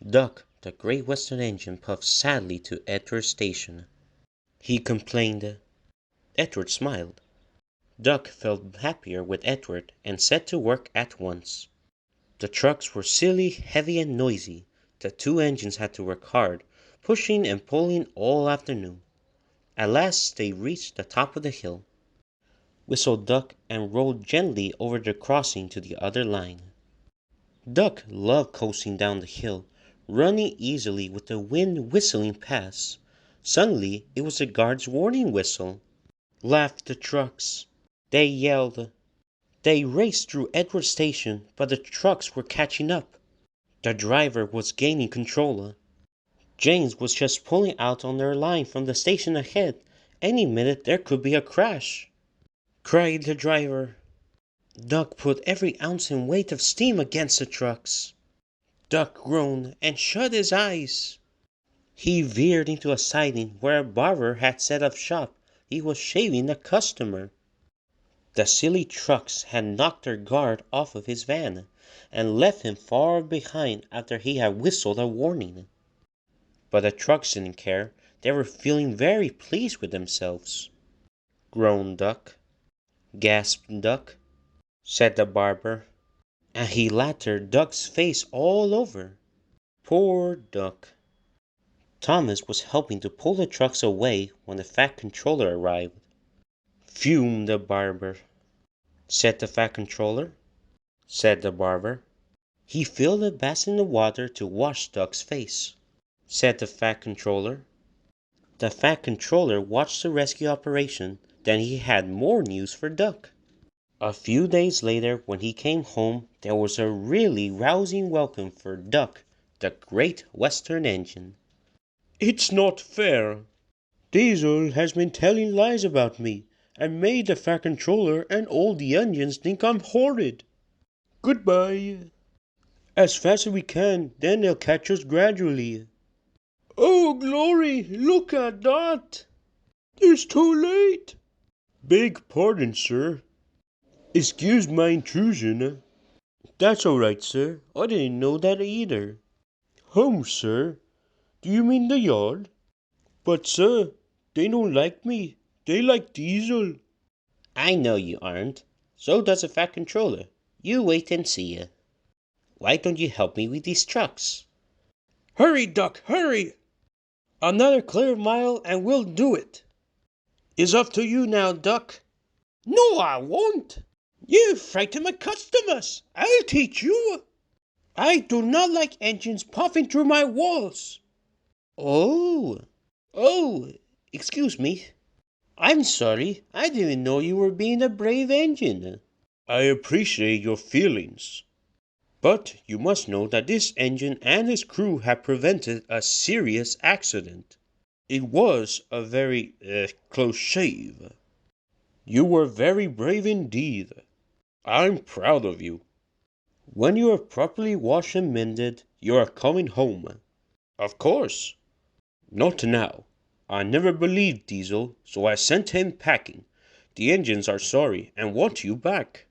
Duck, the Great Western engine, puffed sadly to Edward's station. He complained. Edward smiled. Duck felt happier with Edward and set to work at once. The trucks were silly, heavy and noisy. The two engines had to work hard, pushing and pulling all afternoon. At last they reached the top of the hill, whistled Duck, and rolled gently over the crossing to the other line. Duck loved coasting down the hill, running easily with the wind whistling past. Suddenly it was the guard's warning whistle. Laughed the trucks. They yelled. They raced through Edward's station, but the trucks were catching up. The driver was gaining control. James was just pulling out on their line from the station ahead. Any minute there could be a crash, cried the driver. Duck put every ounce and weight of steam against the trucks. Duck groaned and shut his eyes. He veered into a siding where a barber had set up shop. He was shaving a customer. The silly trucks had knocked their guard off of his van, and left him far behind after he had whistled a warning. But the trucks didn't care. They were feeling very pleased with themselves. Groaned Duck. Gasped Duck, said the barber, and he lattered Duck's face all over. Poor Duck. Thomas was helping to pull the trucks away when the Fat Controller arrived. Fumed the barber. Said the Fat Controller, said the barber. He filled a basin of water to wash Duck's face, said the Fat Controller. The Fat Controller watched the rescue operation. Then he had more news for Duck. A few days later, when he came home, there was a really rousing welcome for Duck, the Great Western engine. "It's not fair. Diesel has been telling lies about me, and made the Fat Controller and all the engines think I'm horrid. Goodbye. As fast as we can, then they'll catch us gradually." "Oh, glory, look at that! It's too late." "Beg pardon, sir. Excuse my intrusion." "That's all right, sir. I didn't know that either." "Home, sir? Do you mean the yard?" "But, sir, they don't like me. They like Diesel." "I know you aren't. So does the Fat Controller. You wait and see. Why don't you help me with these trucks?" "Hurry, Duck, hurry! Another clear mile and we'll do it." "It's up to you now, Duck." "No, I won't. You frighten my customers. I'll teach you. I do not like engines puffing through my walls." Oh, excuse me. I'm sorry. I didn't know you were being a brave engine." "I appreciate your feelings. But you must know that this engine and his crew have prevented a serious accident. It was a very close shave. You were very brave indeed. I'm proud of you. When you are properly washed and mended, you are coming home." "Of course." "Not now. I never believed Diesel, so I sent him packing. The engines are sorry and want you back."